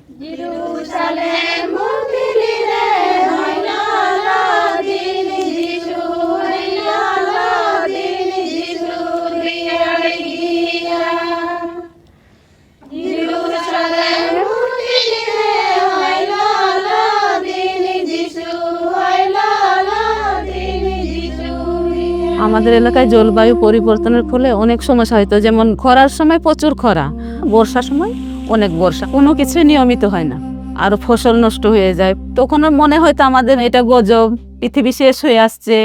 Jerusalem mutile haylala dini Jisu haylala dini Jisu riya Jerusalem mutile haylala dini Jisu haylala dini Jisu আমাদের এলাকায় জলবায়ু পরিবর্তনের ফলে অনেক সমস্যা হয়তো, যেমন খরার সময় প্রচুর খরা, বর্ষার সময় অনেক বর্ষা, কোনো কিছু নিয়মিত হয় না, আর ফসল নষ্ট হয়ে যায়। তখন মনে হয়তো আমাদের এটা গজব, পৃথিবী শেষ হয়ে আসছে।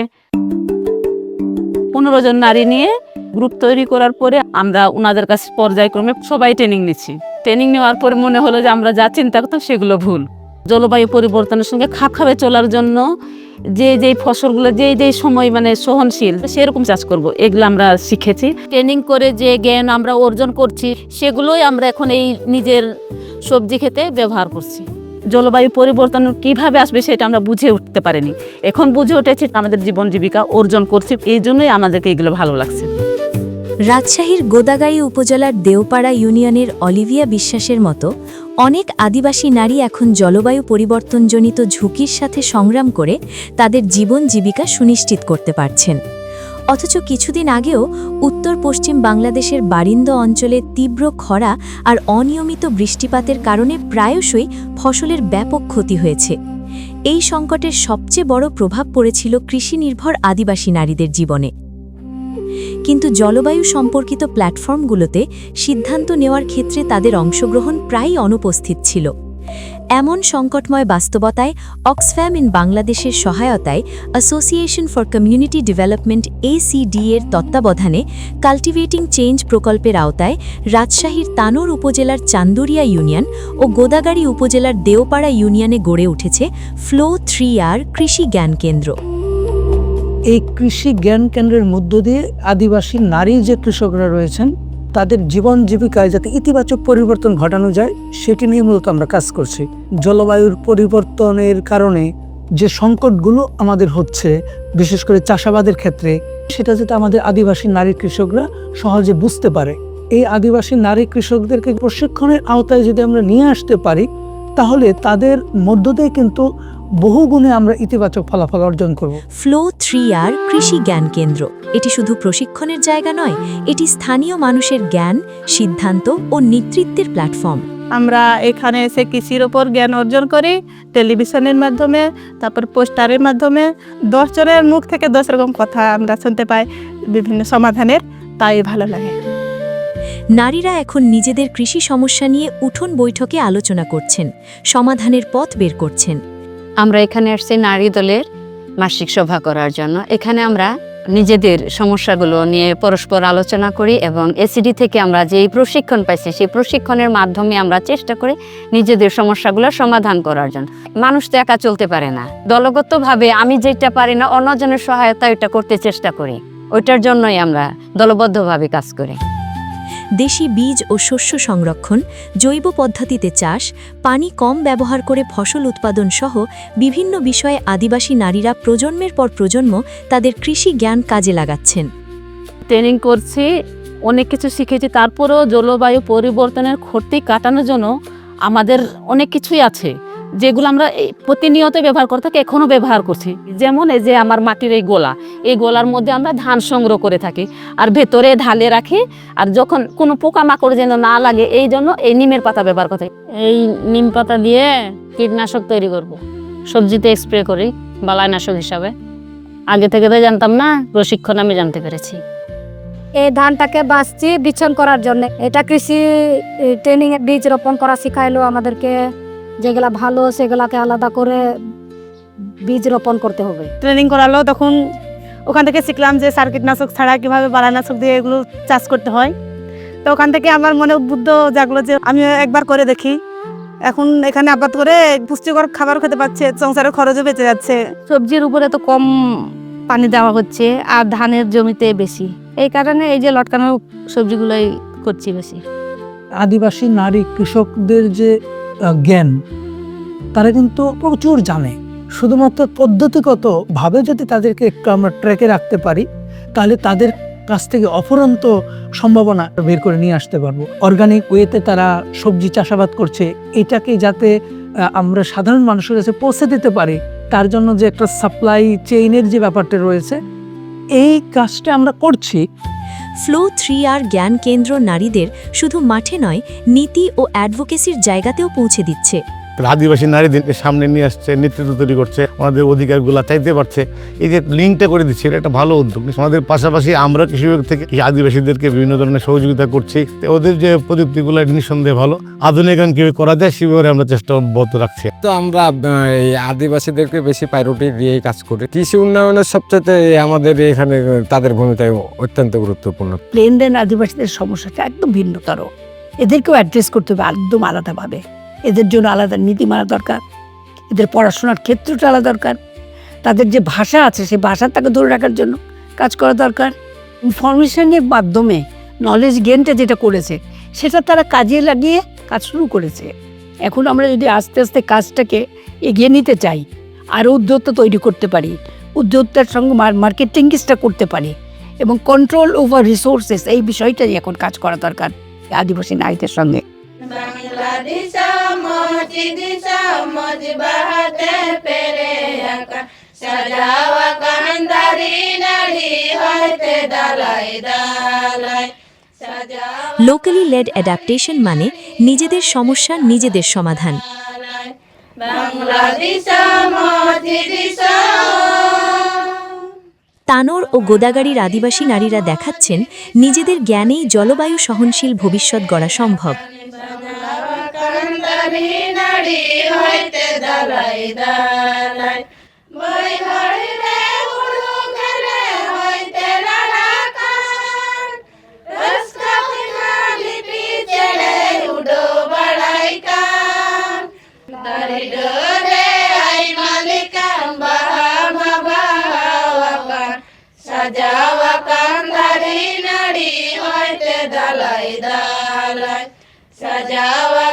15 জন নারী নিয়ে গ্রুপ তৈরি করার পরে আমরা ওনাদের কাছে পর্যায়ক্রমে সবাই ট্রেনিং নিচ্ছি। ট্রেনিং নেওয়ার পরে মনে হলো যে আমরা যা চিন্তা করতাম সেগুলো ভুল। জলবায়ু পরিবর্তনের সঙ্গে খাপ খাপে চলার জন্য যে ফসলগুলো যে সময় সহনশীল সেরকম চাষ করব, এগুলো আমরা শিখেছি। ট্রেনিং করে যে জ্ঞান আমরা অর্জন করছি সেগুলোই আমরা এখন এই নিজের সবজি খেতে ব্যবহার করছি। জলবায়ু পরিবর্তন কিভাবে আসবে সেটা আমরা বুঝে উঠতে পারিনি, এখন বুঝে উঠেছি, আমাদের জীবন জীবিকা অর্জন করছি, এই জন্যই আমাদেরকে এগুলো ভালো লাগছে। রাজশাহীর গোদাগাড়ী উপজেলার দেওপাড়া ইউনিয়নের অলিভিয়া বিশ্বাসের মতো অনেক আদিবাসী নারী এখন জলবায়ু পরিবর্তনজনিত ঝুঁকির সাথে সংগ্রাম করে তাদের জীবন জীবিকা সুনিশ্চিত করতে পারছেন। অথচ কিছুদিন আগেও উত্তর পশ্চিম বাংলাদেশের বারিন্দ অঞ্চলে তীব্র খরা আর অনিয়মিত বৃষ্টিপাতের কারণে প্রায়শই ফসলের ব্যাপক ক্ষতি হয়েছে। এই সংকটের সবচেয়ে বড় প্রভাব পড়েছিল কৃষি নির্ভর আদিবাসী নারীদের জীবনে। কিন্তু জলবায়ু সম্পর্কিত প্ল্যাটফর্মগুলোতে সিদ্ধান্ত নেওয়ার ক্ষেত্রে তাদের অংশগ্রহণ প্রায়ই অনুপস্থিত ছিল। এমন সংকটময় বাস্তবতায় অক্সফ্যাম ইন বাংলাদেশের সহায়তায় association for community development ACD এর তত্ত্বাবধানে কাল্টিভেটিং চেঞ্জ প্রকল্পের আওতায় রাজশাহীর তানোর উপজেলার চান্দুরিয়া ইউনিয়ন ও গোদাগাড়ী উপজেলার দেওপাড়া ইউনিয়নে গড়ে উঠেছে ফ্লো 3R কৃষি জ্ঞান কেন্দ্র। এই কৃষি জ্ঞান কেন্দ্রের মধ্য দিয়ে আদিবাসী নারী যে কৃষকরা রয়েছেন তাদের জীবন জীবিকায় যাতে ইতিবাচক পরিবর্তন ঘটানো যায় সেটি নিয়ে মূলত আমরা কাজ করছি। জলবায়ুর পরিবর্তনের কারণে যে সংকটগুলো আমাদের হচ্ছে, বিশেষ করে চাষাবাদের ক্ষেত্রে, সেটা যাতে আমাদের আদিবাসী নারী কৃষকরা সহজে বুঝতে পারে। এই আদিবাসী নারী কৃষকদেরকে প্রশিক্ষণের আওতায় যদি আমরা নিয়ে আসতে পারি তাহলে তাদের মধ্য দিয়ে কিন্তু বহুগুণে আমরা ইতিবাচক ফলাফল অর্জন করব। ফ্লো 3R কৃষি জ্ঞান কেন্দ্র এটি শুধু প্রশিক্ষণের জায়গা নয়, এটি স্থানীয় মানুষের জ্ঞান, সিদ্ধান্ত ও নেতৃত্বের প্ল্যাটফর্ম। আমরা এখানে এসে কৃষির ওপর জ্ঞান অর্জন করি, টেলিভিশনের মাধ্যমে, তারপর পোস্টারের মাধ্যমে 10 জনের মুখ থেকে 10 রকম কথা আমরা শুনতে পাই বিভিন্ন সমাধানের, তাই ভালো লাগে। নারীরা এখন নিজেদের কৃষি সমস্যা নিয়ে উঠোন বৈঠকে আলোচনা করছেন, সমাধানের পথ বের করছেন। আমরা এখানে আসছি নারী দলের মাসিক সভা করার জন্য। এখানে আমরা নিজেদের সমস্যাগুলো নিয়ে পরস্পর আলোচনা করি এবং ACD থেকে আমরা যেই প্রশিক্ষণ পাইছি সেই প্রশিক্ষণের মাধ্যমে আমরা চেষ্টা করি নিজেদের সমস্যাগুলো সমাধান করার জন্য। মানুষ তো একা চলতে পারে না, দলগতভাবে আমি যেটা পারি না অন্যজনের সহায়তা ওইটা করতে চেষ্টা করি, ওইটার জন্যই আমরা দলবদ্ধভাবে কাজ করি। দেশি বীজ ও শস্য সংরক্ষণ, জৈব পদ্ধতিতে চাষ, পানি কম ব্যবহার করে ফসল উৎপাদন সহ বিভিন্ন বিষয়ে আদিবাসী নারীরা প্রজন্মের পর প্রজন্ম তাদের কৃষি জ্ঞান কাজে লাগাচ্ছেন। ট্রেনিং করছি, অনেক কিছু শিখেছি, তারপরেও জলবায়ু পরিবর্তনের ক্ষতি কাটানোর জন্য আমাদের অনেক কিছুই আছে যেগুলো আমরা প্রতিনিয়ত ব্যবহার করে থাকি, এখনও ব্যবহার করছি। যেমন এই যে আমার মাটির এই গোলার মধ্যে আমরা ধান সংগ্রহ করে থাকি আর ভেতরে ঢালে রাখি, আর যখন কোনো পোকামাকড় যেন না লাগে এই জন্য এই নিমের পাতা ব্যবহার করতে। এই নিম পাতা দিয়ে কীটনাশক তৈরি করব, সবজিতে স্প্রে করি বালাইনাশক হিসাবে। আগে থেকে তো জানতাম না, প্রশিক্ষণ আমি জানতে পেরেছি। এই ধানটাকে বাঁচছি বিছন করার জন্য, এটা কৃষি ট্রেনিং এ বীজ রোপণ করা শিখাইলো আমাদেরকে, যেগুলা ভালো সেগুলাকে আলাদা করে বীজ রোপণ করতে হবে। ট্রেনিং করালো তখন ওখান থেকে শিখলাম যে সার কীটনাশক ছাড়া কীভাবে বালাইনাশক দিয়ে এগুলো চাষ করতে হয়। তো ওখান থেকে আমার মনে উদ্বুদ্ধ জাগলো যে আমি একবার করে দেখি। এখন এখানে আবাদ করে পুষ্টিকর খাবারও খেতে পাচ্ছে, সংসারের খরচও বেঁচে যাচ্ছে। সবজির উপরে তো কম পানি দেওয়া হচ্ছে আর ধানের জমিতে বেশি, এই কারণে এই যে লটকানো সবজিগুলোই করছি বেশি। আদিবাসী নারী কৃষকদের যে জ্ঞান তারা কিন্তু প্রচুর জানে, শুধুমাত্র পদ্ধতিগতভাবে যদি তাদেরকে একটু আমরা ট্র্যাকে রাখতে পারি তাহলে তাদের কাছ থেকে অফুরন্ত সম্ভাবনা বের করে নিয়ে আসতে পারবো। অর্গানিক ওয়েতে তারা সবজি চাষাবাদ করছে, এটাকে যাতে আমরা সাধারণ মানুষের কাছে পৌঁছে দিতে পারি, তার জন্য যে একটা সাপ্লাই চেইনের যে ব্যাপারটা রয়েছে, এই কাজটা আমরা করছি। ফ্লো 3R জ্ঞান কেন্দ্র নারীদের শুধু মাঠে নয়, নীতি ও অ্যাডভোকেসির জায়গাতেও পৌঁছে দিচ্ছে। আদিবাসী নারীদেরকে সামনে নিয়ে আসছে, নেতৃত্ব তৈরি করছে, আমাদের অধিকারগুলো চাইতে পারছে। এই যে লিঙ্কটা করে দিচ্ছে, এটা একটা ভালো উদ্যোগ। আমাদের পাশাপাশি আমরা কৃষি বিভাগ থেকে এই আদিবাসীদেরকে বিভিন্ন ধরনের সহযোগিতা করছি। ওদের যে প্রযুক্তিগুলো নিঃসন্দেহে ভালো, আধুনিকায়ন কীভাবে করা যায় সেভাবে আমরা চেষ্টা অব্যাহত রাখছি। তো আমরা এই আদিবাসীদেরকে বেশি প্রায়োরিটি দিয়ে কাজ করি। কৃষি উন্নয়নের সবচেয়ে আমাদের এখানে তাদের ভূমিকা অত্যন্ত গুরুত্বপূর্ণ। প্লেনল্যান্ড আদিবাসীদের সমস্যাটা একদম ভিন্নতর, এদেরকেও অ্যাড্রেস করতে হবে একদম আলাদাভাবে। এদের জন্য আলাদা নীতিমালা দরকার, এদের পড়াশোনার ক্ষেত্রটা আলাদা দরকার, তাদের যে ভাষা আছে সেই ভাষাটাকে ধরে রাখার জন্য কাজ করা দরকার। ইনফরমেশনের মাধ্যমে নলেজ গেনটা যেটা করেছে সেটা তারা কাজে লাগিয়ে কাজ শুরু করেছে। এখন আমরা যদি আস্তে আস্তে কাজটাকে এগিয়ে নিতে চাই, আরও উদ্যোক্তা তৈরি করতে পারি, উদ্যোক্তার সঙ্গে মার্কেটিংটা করতে পারি এবং কন্ট্রোল ওভার রিসোর্সেস, এই বিষয়টাই এখন কাজ করা দরকার আদিবাসী নারীদের সঙ্গে। বাংলাদেশ মজ বাহাতে পেরে আকা সাজাওয়া কান্দারি নারী হইতে দালাই দালাই সাজাওয়া লোকালি লেড অ্যাডাপ্টেশন মানে নিজেদের সমস্যা নিজেদের সমাধান। বাংলাদেশ মজ তানোর ও গোদাগাড়ির আদিবাসী নারীরা দেখাচ্ছেন নিজেদের জ্ঞানেই জলবায়ু সহনশীল ভবিষ্যৎ গড়া সম্ভব। কান্দারি নারী হইতে দালাই দালাই বই হইলে উড়ু গেলে হইতে রাড়াকান রস্কা ফিনালি পিছেড়ে উড়ো বাড়াই কান দারি ডোরে আই মালিকান বাহা বাহা কান সাজাওয়া কান্দারি নারী হইতে দালাই দালাই সাজাওয়া